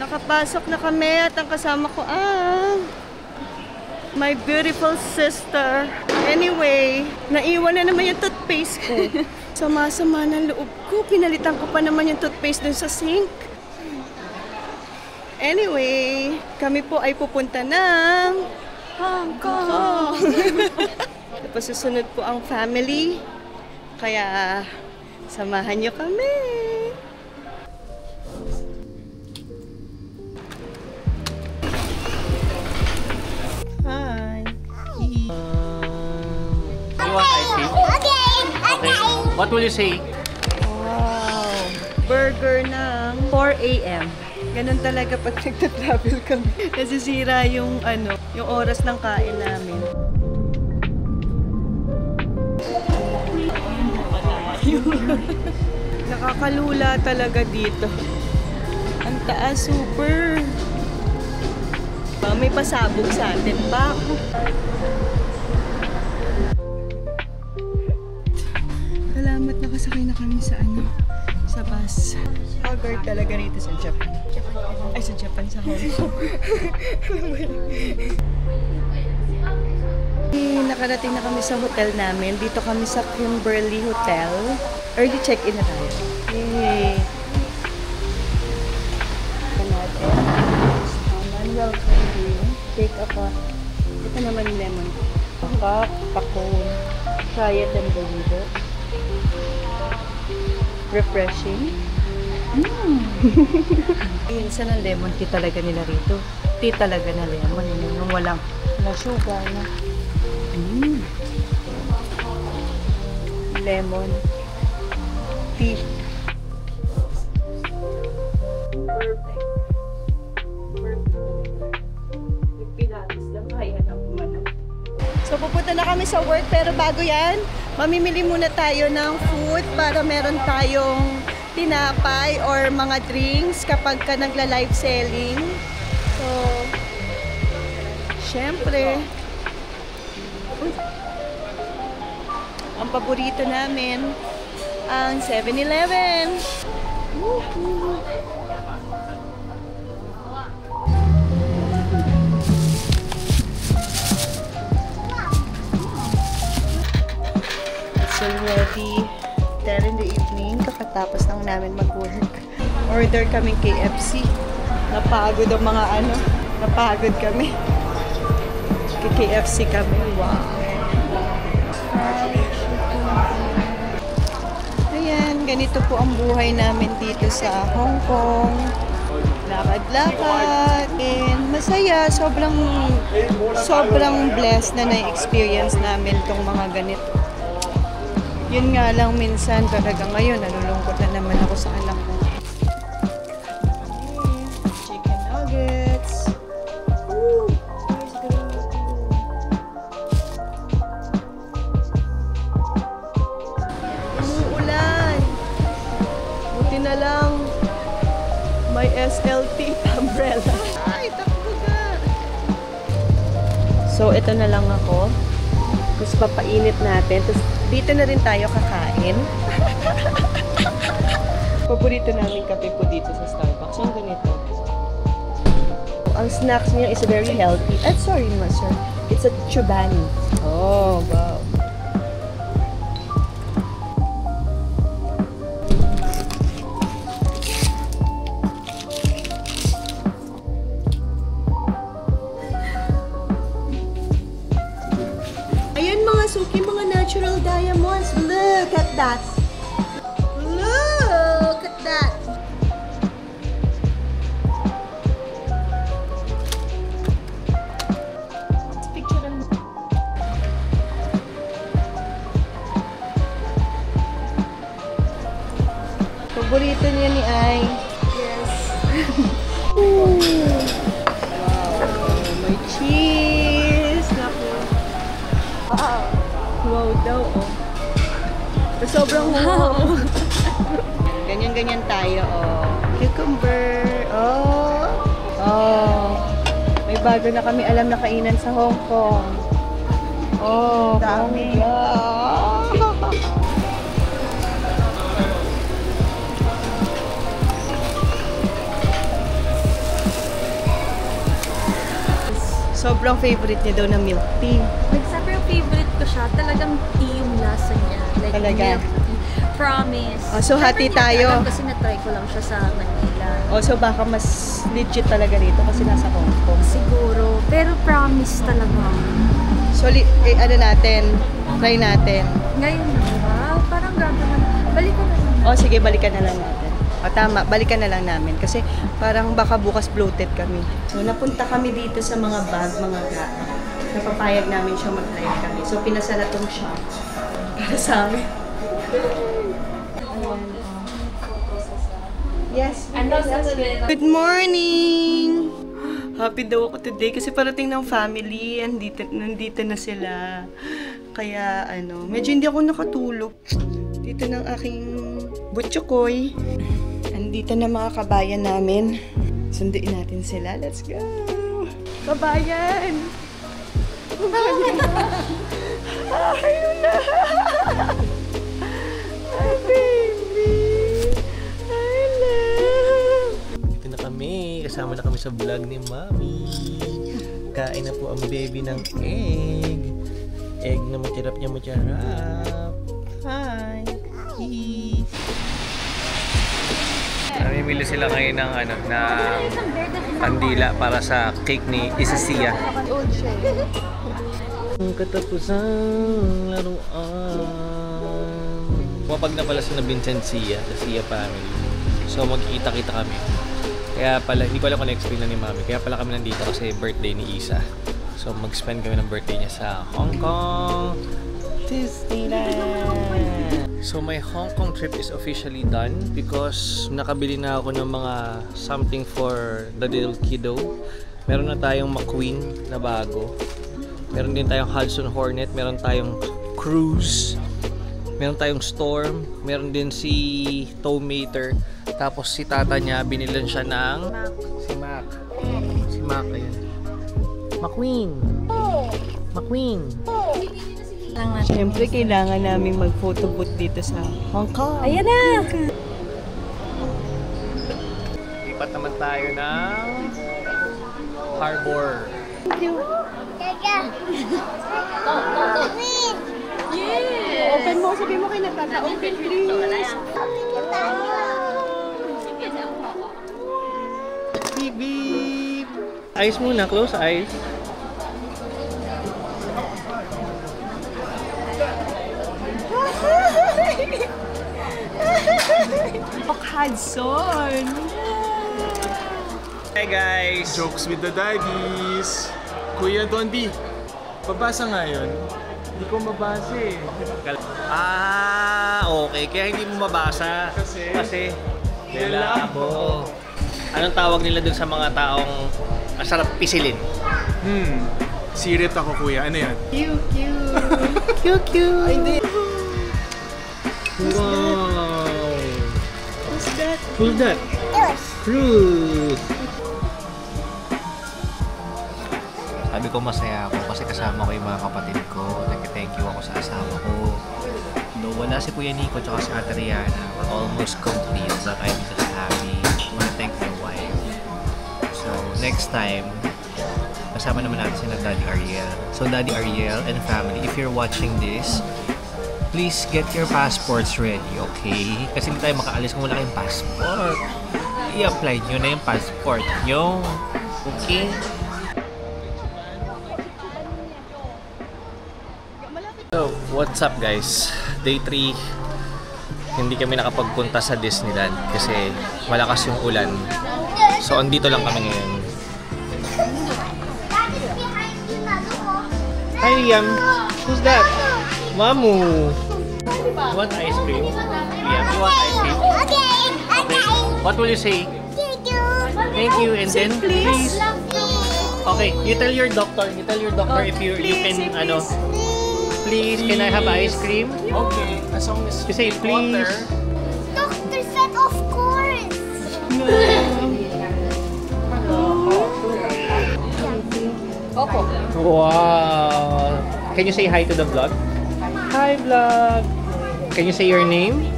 Nakapasok na kami at ang kasama ko my beautiful sister. Anyway, naiwan na naman yung toothpaste ko. Sama-sama ng loob ko. Pinalitan ko pa naman yung toothpaste dun sa sink. Anyway, kami po ay pupunta ng Hong Kong. Tapos susunod po ang family. Kaya samahan niyo kami. Hi. You want ice cream? Okay. What will you say? Wow. Burger ng 4 a.m. Ganun talaga pag nagta-travel kami. Nasisira yung yung oras ng kain namin. Nakakalula talaga dito. Ang taas, super. May pasabog sa atin pa. Salamat, nakasakay na kami sa sa bus. Haggard talaga rito sa Japan. Ay, sa Japan, sa Hong Kong. Nakarating na kami sa hotel namin. Dito kami sa Kimberly Hotel. Early check-in na tayo. Yay! Welcome drink. Take a cup. Ito naman yung lemon. Cup, pakon. Try it and believe it. Refreshing. Minsan ang lemon tea talaga nila rito. Tea talaga na lemon. Yung walang sugar na. Lemon tea. Perfect. So pupunta na kami sa work, pero bago yan, mamimili muna tayo ng food para meron tayong tinapay or mga drinks kapag ka nagla-live selling. So, syempre, ang paborito namin, ang 7-Eleven. It's already 10 in the evening. Kakatapos lang namin mag-work. Order kaming KFC. Napagod ang mga napagod kami. KFC kami. Wow. Ayan, ganito po ang buhay namin dito sa Hong Kong. Lakad-lakad. And masaya. Sobrang blessed na na-experience namin tong mga ganito. Yun nga lang minsan talaga ngayon, nalulungkot na naman ako sa anak ko. Chicken nuggets. Woo! Umuulan. Buti na lang may SLT umbrella. Ay, takbo ka! So, ito na lang ako. Tapos papainit natin. Tapos dito na rin tayo kakain. Paborito namin kape po dito sa Starbucks. Yung ganito. Ang snacks niya is very healthy. Sorry naman, sir. It's a chobani. Oh, wow. Suki, mga natural diamonds. Look at that. Look at that. Let's picture them. Paborito niya ni Ai. Yes. Wow. May cheese. Naku. Wow. Wow daw, oh. Sobrang wow. Ganyan-ganyan tayo, oh. Cucumber, oh. Oh. May bago na kami alam na kainan sa Hong Kong. Oh, dami. Sobrang favorite niya daw na milk tea. Sobrang favorite ko siya. Talagang tea yung lasa niya. Like Talaga? milk tea. Promise. Oh, so hati Never tayo. niya alam kasi na-try ko lang siya sa Manila. Oh, so baka mas legit talaga rito kasi nasa Hong Kong. Siguro. Pero promise talaga. So, ano natin? Try natin. Ngayon na. Wow, parang grabe naman. Balikan na lang. Oh, sige, balikan na lang natin. O, tama, balikan na lang namin. Kasi parang baka bukas bloated kami. So, napunta kami dito sa mga bag, mga ga. Napapayag namin siya mag-live kami. So, pinasalatong siya para sa amin. Yes. Good morning! Happy daw ako today kasi parating ng family. Nandito na sila. Kaya medyo hindi ako nakatulog. Dito ng aking butchokoy. Andito na mga kabayan namin. Sunduin natin sila. Let's go! Kabayan! Ayun na! Hi, baby! I love! Dito na kami. Kasama na kami sa vlog ni Mami. Kain na po ang baby ng egg. Egg na matirap niya matirap. Hi! Kiss! Namimili sila ngayon ng kandila para sa cake ni Isasiya. Ang katapusang laruan. Pumapag na pala sa Vincencia, sa Sia family. So magkikita-kita kami. Kaya pala, hindi ko alam kung na-explain na ni Mami. Kaya pala kami nandito kasi birthday ni Isa. So mag-spend kami ng birthday niya sa Hong Kong Disneyland. So my Hong Kong trip is officially done because nakabili na ako ng mga something for the little kiddo. Meron na tayong McQueen na bago. Meron din tayong Hudson Hornet, meron tayong Cruise, meron tayong Storm, meron din si Towmater. Tapos si tata niya, binilan siya ng si Mac. Si Mac, ayun. McQueen! McQueen! Siyempre, kailangan namin mag-photo booth dito sa Hong Kong. Ayan na! Lipat naman tayo ng Harbor. Yeah! Open mo, sabi mo kay Natata, open please. Beep beep! Eyes muna, close eyes. Hudson! Hey guys! Jokes with the daddies. Kuya Dondi, babasa nga yun. Hindi ko mabasa eh. Okay. Kaya hindi mo mabasa. Kasi Lelabo. Anong tawag nila dun sa mga taong masarap pisilin? Sirit ako kuya. Ano yan? QQ! Ay, hindi. Wow! Who's that? Who's that? Cruz! Sabi ko masaya ako kasi kasama ko yung mga kapatid ko. Nag-thank you ako sa asawa ko. Though wala si Kuya Nico at si Ate Rihanna, we're almost complete, but I'm just happy. I wanna thank my wife. So next time, kasama naman natin sila Daddy Ariel. So Daddy Ariel and family, if you're watching this, please get your passports ready, okay? Kasi hindi tayo makaalis kung wala kayong passport. I-apply nyo na yung passport nyo. Okay? So, what's up guys? Day 3, hindi kami nakapagpunta sa Disneyland kasi malakas yung ulan. So, andito lang kami ngayon. Hi Liam! Who's that? Mamu! You want ice cream? Liam, you want ice cream? Okay. What will you say? Thank you. And then, please. Okay, you tell your doctor if you can, please, can I have ice cream? Okay. As long as You say, please. Doctor said, of course. Wow. Can you say hi to the vlog? Hi vlog. Can you say your name?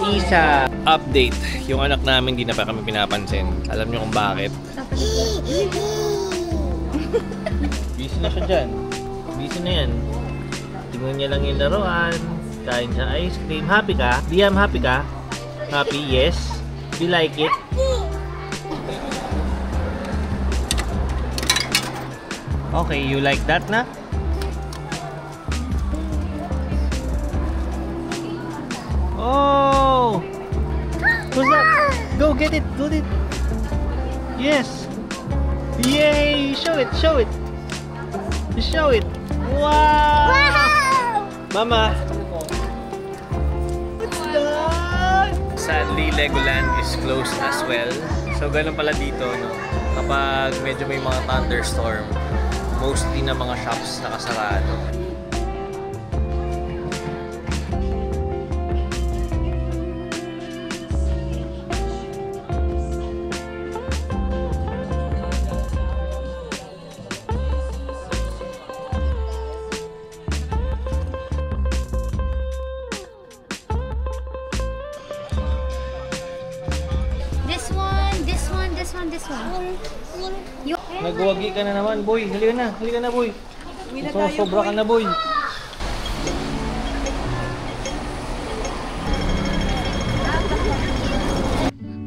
Isa. Update. Yung anak namin di na pa kami pinapansin. Alam niyo kung bakit? Busy na siya dyan. Busy na yan. Tingnan niya lang yung laruan. Kain siya ice cream. Happy ka? Liam, happy ka? Happy? Yes. You like it? Okay, you like that na? Oh! Who's that? Go get it! Go get it! Yes! Yay! Show it! Show it! Show it! Wow! Mama! What's that? Sadly, Legoland is closed as well. So, ganun pala dito, no? Kapag medyo may mga thunderstorm, mostly na mga shops nakasarado. This one. Nagwagi ka na naman, boy. Halika na. Halika na, boy. Sobra ka na, boy.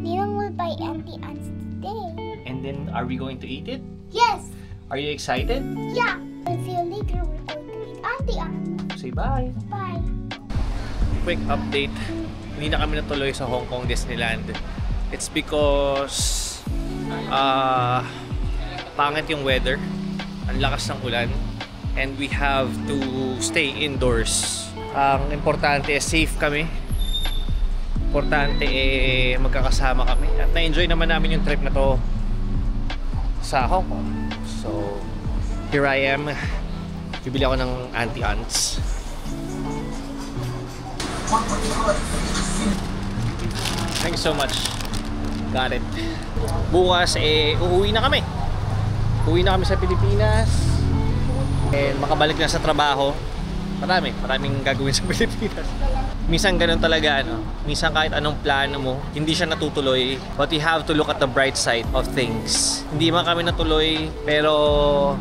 Ninong will buy Auntie Ants today. And then, are we going to eat it? Yes. Are you excited? Yeah. I'll see you later. We're going to eat Auntie Ants. Say bye. Bye. Quick update. Hindi na kami natuloy sa Hong Kong Disneyland. It's because pangit yung weather. Ang lakas ng ulan. And we have to stay indoors. Ang importante safe kami. Importante magkakasama kami. At na-enjoy naman namin yung trip na to sa Hong Kong. So, here I am. Bibili ako ng Auntie Ants. Thank you so much. Got it. Bukas uuwi na kami. Uuwi na kami sa Pilipinas. And makabalik na sa trabaho. Maraming gagawin sa Pilipinas. Minsan ganun talaga, ano. Minsan kahit anong plano mo, hindi siya natutuloy. But you have to look at the bright side of things. Hindi man kami natuloy, pero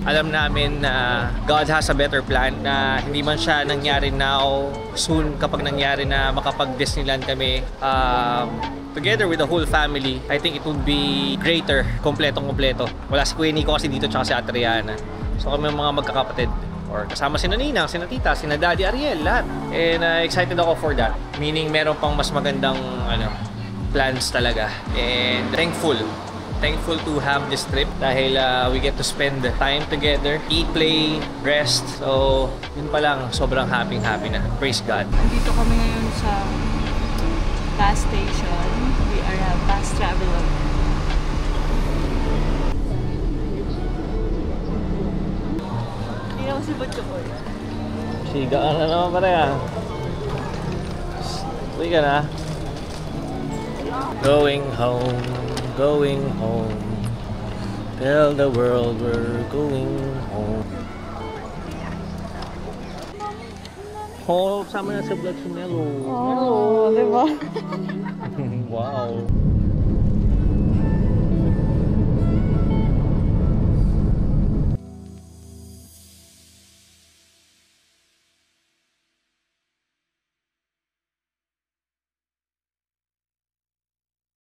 alam namin na God has a better plan, na hindi man siya nangyari now, soon kapag nangyari na makapag-Disneyland kami, together with the whole family, I think it would be greater, kompletong-kompleto. Wala si Kuya Nico kasi dito, tsaka si Ate Rihanna. So kami mga magkakapatid, or kasama si Ninang, si Tita, si Daddy Ariel, lahat. And excited ako for that. Meaning meron pang mas magandang plans talaga. And thankful to have this trip dahil we get to spend time together, eat, play, rest. So yun pa lang, sobrang happy na. Praise God. Nandito kami ngayon sa bus station. We are a bus traveler. Hindi naman si Butcho ko. Siga ka na naman pare ah. Uwi ka na. Going home. Tell the world we're going home. Oh, sama na sa vlog si Melo. Oh, diba? Wow.